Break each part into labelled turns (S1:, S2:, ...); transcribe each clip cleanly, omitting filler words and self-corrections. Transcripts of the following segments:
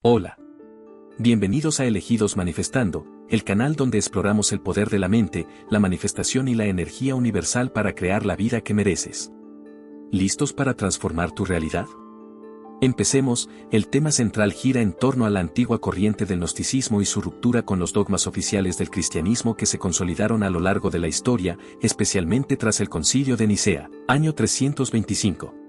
S1: Hola. Bienvenidos a Elegidos Manifestando, el canal donde exploramos el poder de la mente, la manifestación y la energía universal para crear la vida que mereces. ¿Listos para transformar tu realidad? Empecemos. El tema central gira en torno a la antigua corriente del gnosticismo y su ruptura con los dogmas oficiales del cristianismo que se consolidaron a lo largo de la historia, especialmente tras el Concilio de Nicea, año 325.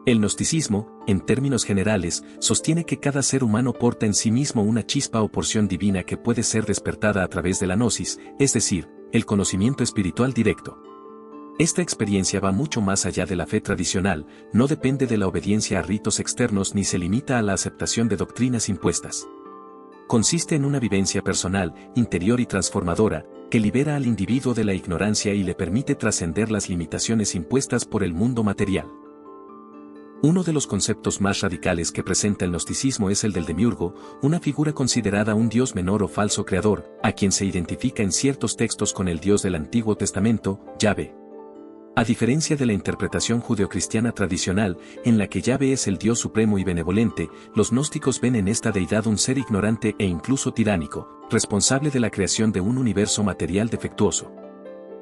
S1: El gnosticismo, en términos generales, sostiene que cada ser humano porta en sí mismo una chispa o porción divina que puede ser despertada a través de la gnosis, es decir, el conocimiento espiritual directo. Esta experiencia va mucho más allá de la fe tradicional, no depende de la obediencia a ritos externos ni se limita a la aceptación de doctrinas impuestas. Consiste en una vivencia personal, interior y transformadora, que libera al individuo de la ignorancia y le permite trascender las limitaciones impuestas por el mundo material. Uno de los conceptos más radicales que presenta el gnosticismo es el del demiurgo, una figura considerada un dios menor o falso creador, a quien se identifica en ciertos textos con el Dios del Antiguo Testamento, Yahvé. A diferencia de la interpretación judeocristiana tradicional, en la que Yahvé es el Dios supremo y benevolente, los gnósticos ven en esta deidad un ser ignorante e incluso tiránico, responsable de la creación de un universo material defectuoso.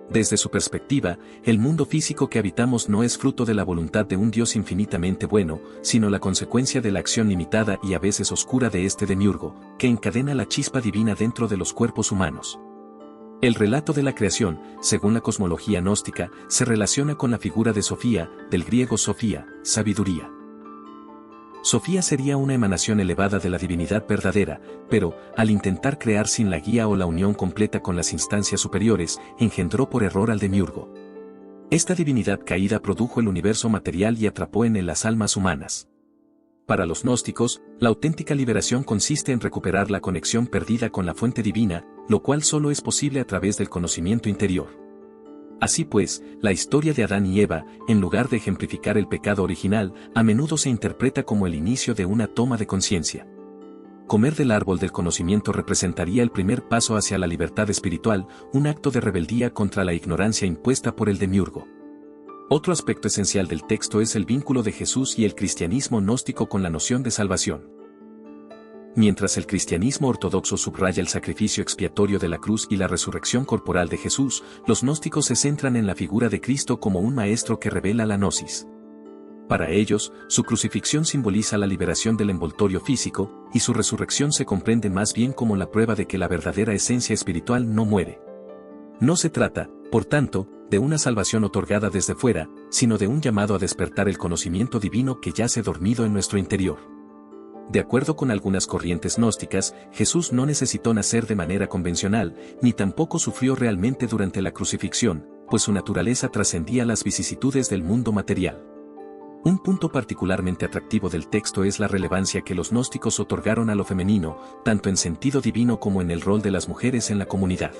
S1: Desde su perspectiva, el mundo físico que habitamos no es fruto de la voluntad de un Dios infinitamente bueno, sino la consecuencia de la acción limitada y a veces oscura de este demiurgo, que encadena la chispa divina dentro de los cuerpos humanos. El relato de la creación, según la cosmología gnóstica, se relaciona con la figura de Sofía, del griego Sofía, sabiduría. Sofía sería una emanación elevada de la divinidad verdadera, pero, al intentar crear sin la guía o la unión completa con las instancias superiores, engendró por error al demiurgo. Esta divinidad caída produjo el universo material y atrapó en él las almas humanas. Para los gnósticos, la auténtica liberación consiste en recuperar la conexión perdida con la fuente divina, lo cual solo es posible a través del conocimiento interior. Así pues, la historia de Adán y Eva, en lugar de ejemplificar el pecado original, a menudo se interpreta como el inicio de una toma de conciencia. Comer del árbol del conocimiento representaría el primer paso hacia la libertad espiritual, un acto de rebeldía contra la ignorancia impuesta por el demiurgo. Otro aspecto esencial del texto es el vínculo de Jesús y el cristianismo gnóstico con la noción de salvación. Mientras el cristianismo ortodoxo subraya el sacrificio expiatorio de la cruz y la resurrección corporal de Jesús, los gnósticos se centran en la figura de Cristo como un maestro que revela la gnosis. Para ellos, su crucifixión simboliza la liberación del envoltorio físico, y su resurrección se comprende más bien como la prueba de que la verdadera esencia espiritual no muere. No se trata, por tanto, de una salvación otorgada desde fuera, sino de un llamado a despertar el conocimiento divino que yace dormido en nuestro interior. De acuerdo con algunas corrientes gnósticas, Jesús no necesitó nacer de manera convencional, ni tampoco sufrió realmente durante la crucifixión, pues su naturaleza trascendía las vicisitudes del mundo material. Un punto particularmente atractivo del texto es la relevancia que los gnósticos otorgaron a lo femenino, tanto en sentido divino como en el rol de las mujeres en la comunidad.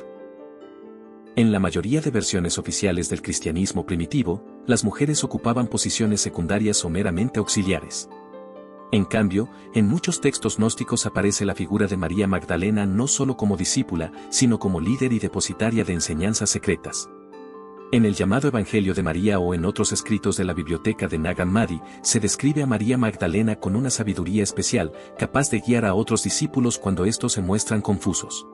S1: En la mayoría de versiones oficiales del cristianismo primitivo, las mujeres ocupaban posiciones secundarias o meramente auxiliares. En cambio, en muchos textos gnósticos aparece la figura de María Magdalena no solo como discípula, sino como líder y depositaria de enseñanzas secretas. En el llamado Evangelio de María o en otros escritos de la biblioteca de Nag Hammadi, se describe a María Magdalena con una sabiduría especial, capaz de guiar a otros discípulos cuando estos se muestran confusos.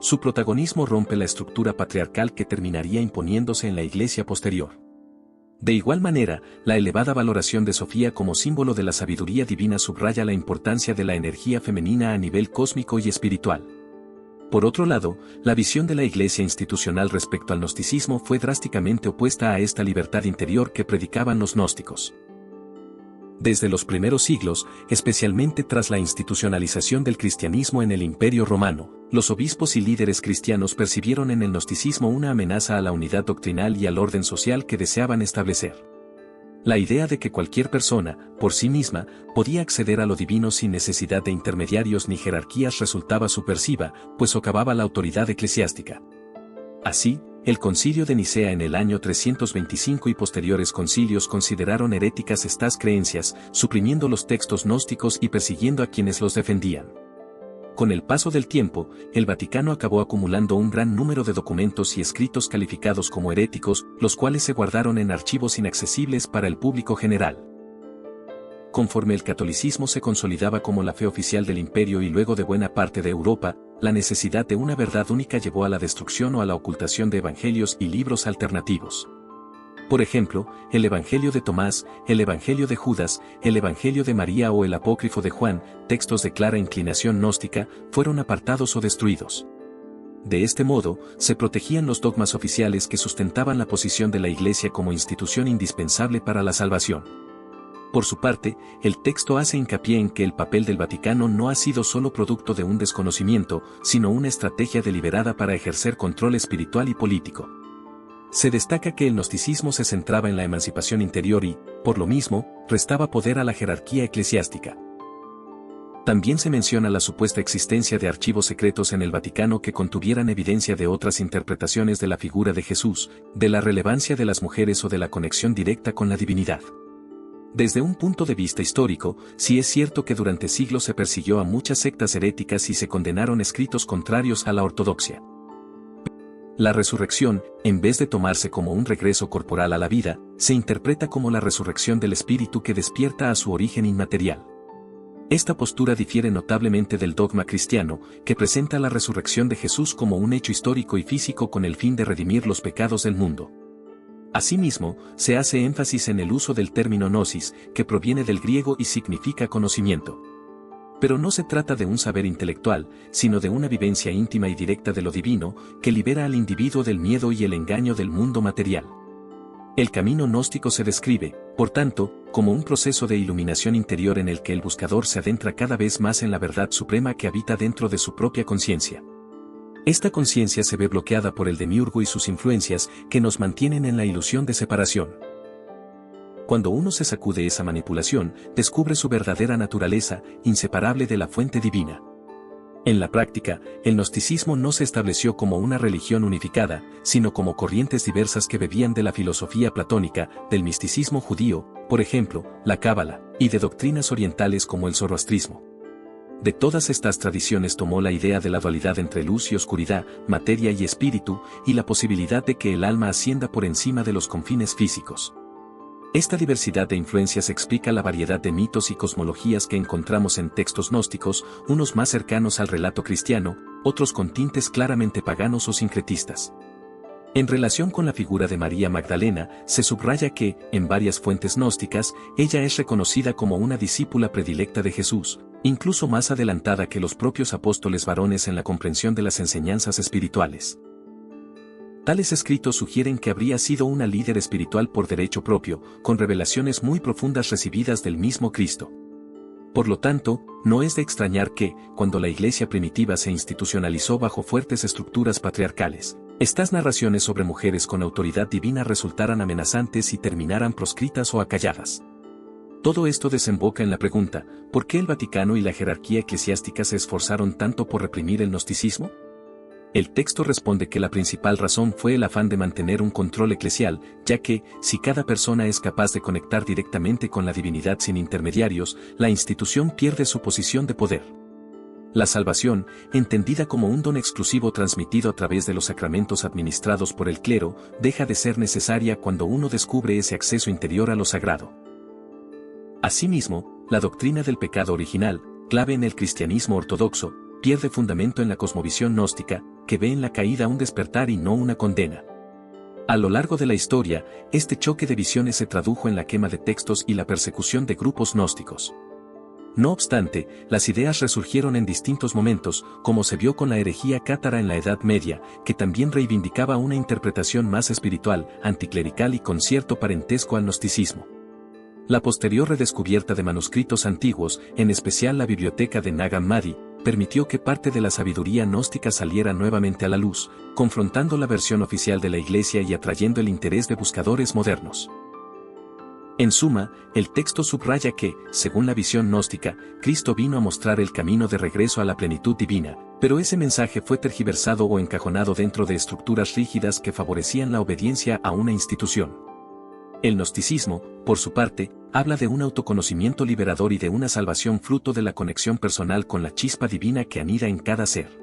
S1: Su protagonismo rompe la estructura patriarcal que terminaría imponiéndose en la Iglesia posterior. De igual manera, la elevada valoración de Sofía como símbolo de la sabiduría divina subraya la importancia de la energía femenina a nivel cósmico y espiritual. Por otro lado, la visión de la Iglesia institucional respecto al gnosticismo fue drásticamente opuesta a esta libertad interior que predicaban los gnósticos. Desde los primeros siglos, especialmente tras la institucionalización del cristianismo en el Imperio Romano, los obispos y líderes cristianos percibieron en el gnosticismo una amenaza a la unidad doctrinal y al orden social que deseaban establecer. La idea de que cualquier persona, por sí misma, podía acceder a lo divino sin necesidad de intermediarios ni jerarquías resultaba subversiva, pues socavaba la autoridad eclesiástica. Así, el Concilio de Nicea en el año 325 y posteriores concilios consideraron heréticas estas creencias, suprimiendo los textos gnósticos y persiguiendo a quienes los defendían. Con el paso del tiempo, el Vaticano acabó acumulando un gran número de documentos y escritos calificados como heréticos, los cuales se guardaron en archivos inaccesibles para el público general. conforme el catolicismo se consolidaba como la fe oficial del imperio y luego de buena parte de Europa, la necesidad de una verdad única llevó a la destrucción o a la ocultación de evangelios y libros alternativos. Por ejemplo, el Evangelio de Tomás, el Evangelio de Judas, el Evangelio de María o el Apócrifo de Juan, textos de clara inclinación gnóstica, fueron apartados o destruidos. De este modo, se protegían los dogmas oficiales que sustentaban la posición de la Iglesia como institución indispensable para la salvación. Por su parte, el texto hace hincapié en que el papel del Vaticano no ha sido solo producto de un desconocimiento, sino una estrategia deliberada para ejercer control espiritual y político. Se destaca que el gnosticismo se centraba en la emancipación interior y, por lo mismo, restaba poder a la jerarquía eclesiástica. También se menciona la supuesta existencia de archivos secretos en el Vaticano que contuvieran evidencia de otras interpretaciones de la figura de Jesús, de la relevancia de las mujeres o de la conexión directa con la divinidad. Desde un punto de vista histórico, sí es cierto que durante siglos se persiguió a muchas sectas heréticas y se condenaron escritos contrarios a la ortodoxia. La resurrección, en vez de tomarse como un regreso corporal a la vida, se interpreta como la resurrección del espíritu que despierta a su origen inmaterial. Esta postura difiere notablemente del dogma cristiano, que presenta la resurrección de Jesús como un hecho histórico y físico con el fin de redimir los pecados del mundo. Asimismo, se hace énfasis en el uso del término gnosis, que proviene del griego y significa conocimiento. Pero no se trata de un saber intelectual, sino de una vivencia íntima y directa de lo divino, que libera al individuo del miedo y el engaño del mundo material. El camino gnóstico se describe, por tanto, como un proceso de iluminación interior en el que el buscador se adentra cada vez más en la verdad suprema que habita dentro de su propia conciencia. Esta conciencia se ve bloqueada por el demiurgo y sus influencias que nos mantienen en la ilusión de separación. Cuando uno se sacude esa manipulación, descubre su verdadera naturaleza, inseparable de la fuente divina. En la práctica, el gnosticismo no se estableció como una religión unificada, sino como corrientes diversas que bebían de la filosofía platónica, del misticismo judío, por ejemplo, la cábala, y de doctrinas orientales como el zoroastrismo. De todas estas tradiciones tomó la idea de la dualidad entre luz y oscuridad, materia y espíritu, y la posibilidad de que el alma ascienda por encima de los confines físicos. Esta diversidad de influencias explica la variedad de mitos y cosmologías que encontramos en textos gnósticos, unos más cercanos al relato cristiano, otros con tintes claramente paganos o sincretistas. En relación con la figura de María Magdalena, se subraya que, en varias fuentes gnósticas, ella es reconocida como una discípula predilecta de Jesús, incluso más adelantada que los propios apóstoles varones en la comprensión de las enseñanzas espirituales. Tales escritos sugieren que habría sido una líder espiritual por derecho propio, con revelaciones muy profundas recibidas del mismo Cristo. Por lo tanto, no es de extrañar que, cuando la Iglesia primitiva se institucionalizó bajo fuertes estructuras patriarcales, estas narraciones sobre mujeres con autoridad divina resultaran amenazantes y terminaran proscritas o acalladas. Todo esto desemboca en la pregunta, ¿por qué el Vaticano y la jerarquía eclesiástica se esforzaron tanto por reprimir el gnosticismo? El texto responde que la principal razón fue el afán de mantener un control eclesial, ya que, si cada persona es capaz de conectar directamente con la divinidad sin intermediarios, la institución pierde su posición de poder. La salvación, entendida como un don exclusivo transmitido a través de los sacramentos administrados por el clero, deja de ser necesaria cuando uno descubre ese acceso interior a lo sagrado. Asimismo, la doctrina del pecado original, clave en el cristianismo ortodoxo, pierde fundamento en la cosmovisión gnóstica, que ve en la caída un despertar y no una condena. A lo largo de la historia, este choque de visiones se tradujo en la quema de textos y la persecución de grupos gnósticos. No obstante, las ideas resurgieron en distintos momentos, como se vio con la herejía cátara en la Edad Media, que también reivindicaba una interpretación más espiritual, anticlerical y con cierto parentesco al gnosticismo. La posterior redescubierta de manuscritos antiguos, en especial la biblioteca de Nag Hammadi, permitió que parte de la sabiduría gnóstica saliera nuevamente a la luz, confrontando la versión oficial de la Iglesia y atrayendo el interés de buscadores modernos. En suma, el texto subraya que, según la visión gnóstica, Cristo vino a mostrar el camino de regreso a la plenitud divina, pero ese mensaje fue tergiversado o encajonado dentro de estructuras rígidas que favorecían la obediencia a una institución. El gnosticismo, por su parte, habla de un autoconocimiento liberador y de una salvación fruto de la conexión personal con la chispa divina que anida en cada ser.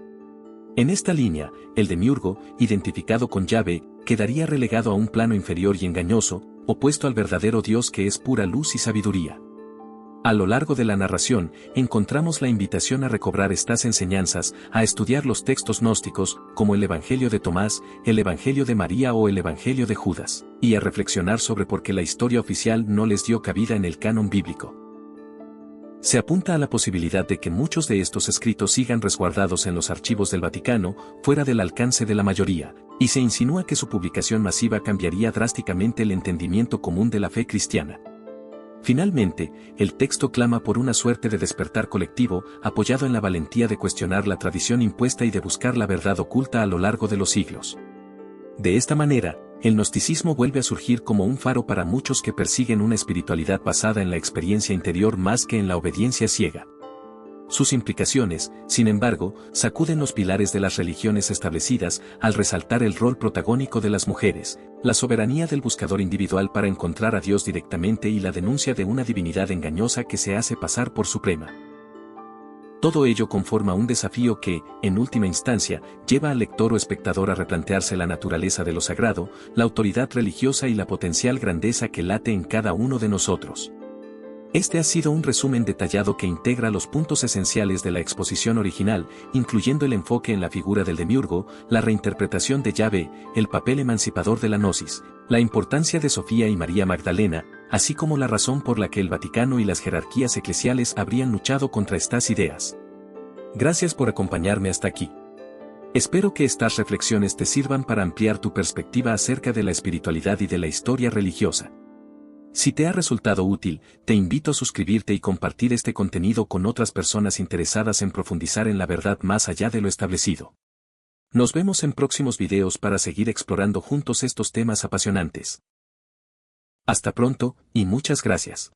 S1: En esta línea, el demiurgo, identificado con Yahvé, quedaría relegado a un plano inferior y engañoso, opuesto al verdadero Dios que es pura luz y sabiduría. A lo largo de la narración, encontramos la invitación a recobrar estas enseñanzas, a estudiar los textos gnósticos, como el Evangelio de Tomás, el Evangelio de María o el Evangelio de Judas, y a reflexionar sobre por qué la historia oficial no les dio cabida en el canon bíblico. Se apunta a la posibilidad de que muchos de estos escritos sigan resguardados en los archivos del Vaticano, fuera del alcance de la mayoría, y se insinúa que su publicación masiva cambiaría drásticamente el entendimiento común de la fe cristiana. Finalmente, el texto clama por una suerte de despertar colectivo, apoyado en la valentía de cuestionar la tradición impuesta y de buscar la verdad oculta a lo largo de los siglos. De esta manera, el gnosticismo vuelve a surgir como un faro para muchos que persiguen una espiritualidad basada en la experiencia interior más que en la obediencia ciega. Sus implicaciones, sin embargo, sacuden los pilares de las religiones establecidas al resaltar el rol protagónico de las mujeres, la soberanía del buscador individual para encontrar a Dios directamente y la denuncia de una divinidad engañosa que se hace pasar por suprema. Todo ello conforma un desafío que, en última instancia, lleva al lector o espectador a replantearse la naturaleza de lo sagrado, la autoridad religiosa y la potencial grandeza que late en cada uno de nosotros. Este ha sido un resumen detallado que integra los puntos esenciales de la exposición original, incluyendo el enfoque en la figura del demiurgo, la reinterpretación de Yahvé, el papel emancipador de la gnosis, la importancia de Sofía y María Magdalena, así como la razón por la que el Vaticano y las jerarquías eclesiales habrían luchado contra estas ideas. Gracias por acompañarme hasta aquí. Espero que estas reflexiones te sirvan para ampliar tu perspectiva acerca de la espiritualidad y de la historia religiosa. Si te ha resultado útil, te invito a suscribirte y compartir este contenido con otras personas interesadas en profundizar en la verdad más allá de lo establecido. Nos vemos en próximos videos para seguir explorando juntos estos temas apasionantes. Hasta pronto, y muchas gracias.